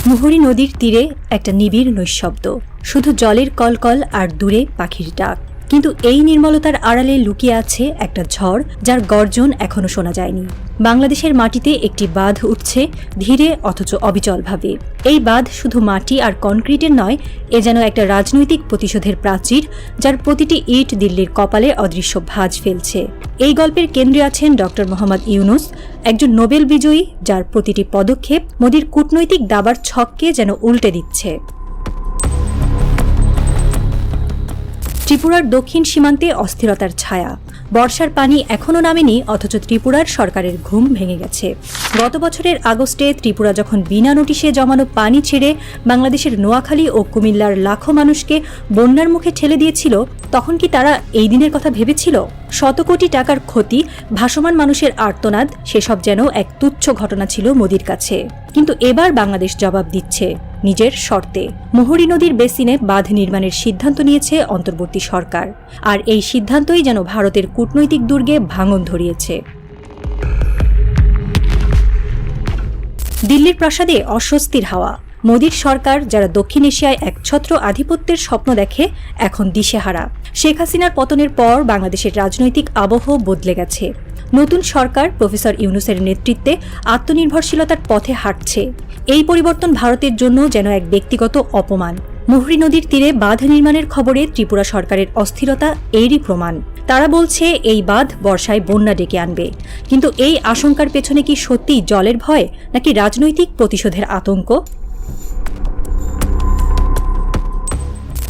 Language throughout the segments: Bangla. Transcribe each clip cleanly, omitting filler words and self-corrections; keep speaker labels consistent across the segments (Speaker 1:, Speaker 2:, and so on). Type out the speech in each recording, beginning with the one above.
Speaker 1: মুহুরী নদীর তীরে একটা নিবিড় নৈঃশব্দ, শুধু জলের কলকল আর দূরে পাখির ডাক। কিন্তু এই নির্মলতার আড়ালে লুকিয়ে আছে একটা ঝড়, যার গর্জন এখনো শোনা যায়নি। বাংলাদেশের মাটিতে একটি বাঁধ উঠছে ধীরে অথচ অবিচলভাবে। এই বাঁধ শুধু মাটি আর কনক্রিটের নয়, এ যেন একটা রাজনৈতিক প্রতিশোধের প্রাচীর, যার প্রতিটি ইট দিল্লির কপালে অদৃশ্য ভাঁজ ফেলছে। এই গল্পের কেন্দ্রে আছেন ডক্টর মোহাম্মদ ইউনূস, একজন নোবেল বিজয়ী, যার প্রতিটি পদক্ষেপ মোদির কূটনৈতিক দাবার ছককে যেন উল্টে দিচ্ছে। ত্রিপুরার দক্ষিণ সীমান্তে অস্থিরতার ছায়া। বর্ষার পানি এখনও নামেনি, অথচ ত্রিপুরার সরকারের ঘুম ভেঙে গেছে। গত বছরের আগস্টে ত্রিপুরা যখন বিনা নোটিশে জমানো পানি ছেড়ে বাংলাদেশের নোয়াখালী ও কুমিল্লার লাখো মানুষকে বন্যার মুখে ঠেলে দিয়েছিল, তখন কি তারা এই দিনের কথা ভেবেছিল? শত কোটি টাকার ক্ষতি, ভাসমান মানুষের আর্তনাদ, সেসব যেন এক তুচ্ছ ঘটনা ছিল মোদির কাছে। কিন্তু এবার বাংলাদেশ জবাব দিচ্ছে নিজের শর্তে। মুহুরী নদীর বেসিনে বাঁধ নির্মাণের সিদ্ধান্ত নিয়েছে অন্তর্বর্তী সরকার, আর এই সিদ্ধান্তই যেন ভারতের কূটনৈতিক দুর্গে ভাঙন ধরিয়েছে। দিল্লির প্রাসাদে অস্বস্তির হাওয়া। মোদির সরকার, যারা দক্ষিণ এশিয়ায় একছত্র আধিপত্যের স্বপ্ন দেখে, এখন দিশেহারা। শেখ হাসিনার পতনের পর বাংলাদেশের রাজনৈতিক আবহ বদলে গেছে। নতুন সরকার প্রফেসর ইউনূসের নেতৃত্বে আত্মনির্ভরশীলতার পথে হাঁটছে। এই পরিবর্তন ভারতের জন্য যেন এক ব্যক্তিগত অপমান। মুহুরী নদীর তীরে বাঁধ নির্মাণের খবরে ত্রিপুরা সরকারের অস্থিরতা এরই প্রমাণ। তারা বলছে এই বাঁধ বর্ষায় বন্যা ডেকে আনবে। কিন্তু এই আশঙ্কার পেছনে কি সত্যিই জলের ভয়, নাকি রাজনৈতিক প্রতিশোধের আতঙ্ক?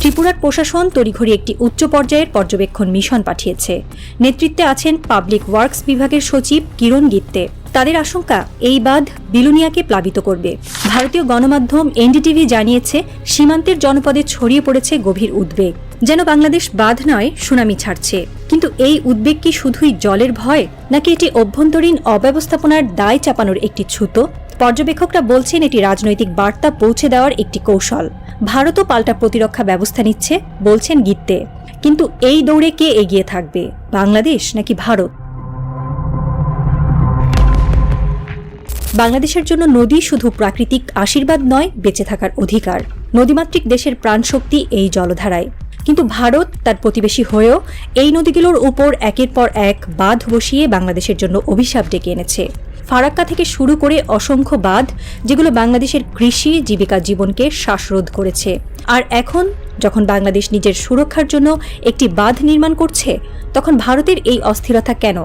Speaker 1: ত্রিপুরার প্রশাসন তড়িঘড়ি একটি উচ্চ পর্যায়ের পর্যবেক্ষণ মিশন পাঠিয়েছে। নেতৃত্বে আছেন পাবলিক ওয়ার্কস বিভাগের সচিব কিরণ গিত্তে। তাদের আশঙ্কা, এই বাঁধ বিলোনিয়াকে প্লাবিত করবে। ভারতীয় গণমাধ্যম এনডিটিভি জানিয়েছে, সীমান্তের জনপদে ছড়িয়ে পড়েছে গভীর উদ্বেগ, যেন বাংলাদেশ বাঁধ নয় সুনামি ছাড়ছে। কিন্তু এই উদ্বেগ কি শুধুই জলের ভয়, নাকি এটি অভ্যন্তরীণ অব্যবস্থাপনার দায় চাপানোর একটি ছুতো? পর্যবেক্ষকরা বলছেন এটি রাজনৈতিক বার্তা পৌঁছে দেওয়ার একটি কৌশল। ভারতও পাল্টা প্রতিরক্ষা ব্যবস্থা নিচ্ছে, বলছেন গিত্তে। কিন্তু এই দৌড়ে কে এগিয়ে থাকবে, বাংলাদেশ নাকি ভারত? বাংলাদেশের জন্য নদী শুধু প্রাকৃতিক আশীর্বাদ নয়, বেঁচে থাকার অধিকার। নদীমাতৃক দেশের প্রাণশক্তি এই জলধারায়। কিন্তু ভারত তার প্রতিবেশী হয়েও এই নদীগুলোর উপর একের পর এক বাঁধ বসিয়ে বাংলাদেশের জন্য অভিশাপ ডেকে এনেছে। ফারাক্কা থেকে শুরু করে অসংখ্য বাঁধ, যেগুলো বাংলাদেশের কৃষি জীবিকা জীবনকে শ্বাসরোধ করেছে। আর এখন যখন বাংলাদেশ নিজের সুরক্ষার জন্য একটি বাঁধ নির্মাণ করছে, তখন ভারতের এই অস্থিরতা কেন?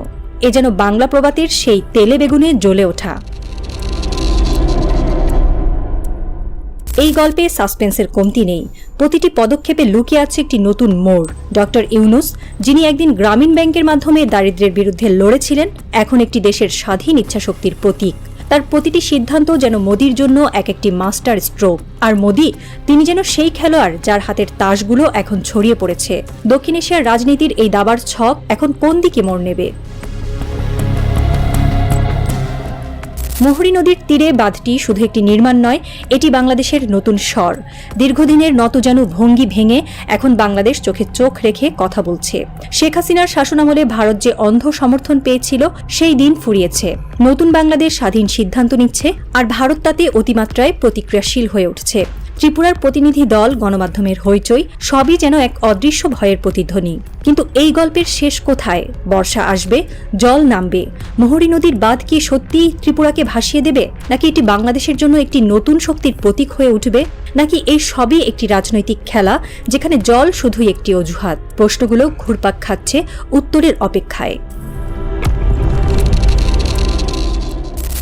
Speaker 1: এ যেন বাংলা প্রবাদের সেই তেলে বেগুনে জ্বলে ওঠা। এই গল্পে সাসপেন্সের কমতি নেই। প্রতিটি পদক্ষেপে লুকিয়ে আছে একটি নতুন মোড়। ডক্টর ইউনূস, যিনি একদিন গ্রামীণ ব্যাংকের মাধ্যমে দারিদ্র্যের বিরুদ্ধে লড়েছিলেন, এখন একটি দেশের স্বাধীন ইচ্ছাশক্তির প্রতীক। তার প্রতিটি সিদ্ধান্ত যেন মোদির জন্য এক একটি মাস্টার স্ট্রোক। আর মোদি, তিনি যেন সেই খেলোয়াড় যার হাতের তাসগুলো এখন ছড়িয়ে পড়েছে। দক্ষিণ এশিয়ার রাজনীতির এই দাবার ছক এখন কোন দিকে মোড় নেবে? মুহুরী নদীর তীরে বাঁধটি শুধু একটি নির্মাণ নয়, এটি বাংলাদেশের নতুন স্বর। দীর্ঘদিনের নতজানু ভঙ্গি ভেঙে এখন বাংলাদেশ চোখে চোখ রেখে কথা বলছে। শেখ হাসিনার শাসনামলে ভারত যে অন্ধ সমর্থন পেয়েছিল, সেই দিন ফুরিয়েছে। নতুন বাংলাদেশ স্বাধীন সিদ্ধান্ত নিচ্ছে, আর ভারত তাতে অতিমাত্রায় প্রতিক্রিয়াশীল হয়ে উঠছে। ত্রিপুরার প্রতিনিধি দল, গণমাধ্যমের হইচই, সবই যেন এক অদৃশ্য ভয়ের প্রতিধ্বনি। কিন্তু এই গল্পের শেষ কোথায়? বর্ষা আসবে, জল নামবে। মুহুরী নদীর বাঁধ কি সত্যিই ত্রিপুরাকে ভাসিয়ে দেবে, নাকি এটি বাংলাদেশের জন্য একটি নতুন শক্তির প্রতীক হয়ে উঠবে? নাকি এই সবই একটি রাজনৈতিক খেলা, যেখানে জল শুধুই একটি অজুহাত? প্রশ্নগুলো ঘুরপাক খাচ্ছে উত্তরের অপেক্ষায়।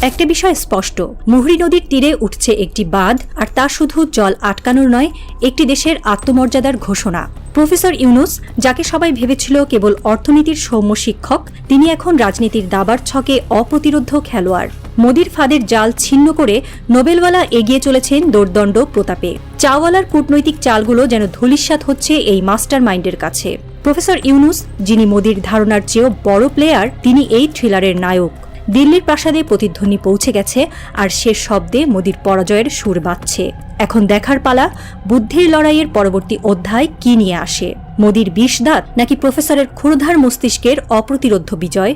Speaker 1: একটা বিষয় স্পষ্ট, মুহুরী নদীর তীরে উঠছে একটি বাঁধ, আর তা শুধু জল আটকানোর নয়, একটি দেশের আত্মমর্যাদার ঘোষণা। প্রফেসর ইউনূস, যাকে সবাই ভেবেছিল কেবল অর্থনীতির সৌম্য শিক্ষক, তিনি এখন রাজনীতির দাবার ছকে অপ্রতিরোধ্য খেলোয়াড়। মোদির ফাঁদের জাল ছিন্ন করে নোবেলওয়ালা এগিয়ে চলেছেন দোর্দণ্ড প্রতাপে। চাওয়ালার কূটনৈতিক চালগুলো যেন ধূলিসাৎ হচ্ছে এই মাস্টার মাইন্ডের কাছে। প্রফেসর ইউনূস, যিনি মোদির ধারণার চেয়েও বড় প্লেয়ার, তিনি এই থ্রিলারের নায়ক। দিল্লির প্রাসাদে প্রতিধ্বনি পৌঁছে গেছে, আর শেষ শব্দে মোদির পরাজয়ের সুর বাজছে। এখন দেখার পালা, বুদ্ধির লড়াইয়ের পরবর্তী অধ্যায় কি নিয়ে আসে। মোদির বিষ দাঁত, নাকি প্রফেসরের ক্ষুরধার মস্তিষ্কের অপ্রতিরোধ্য বিজয়?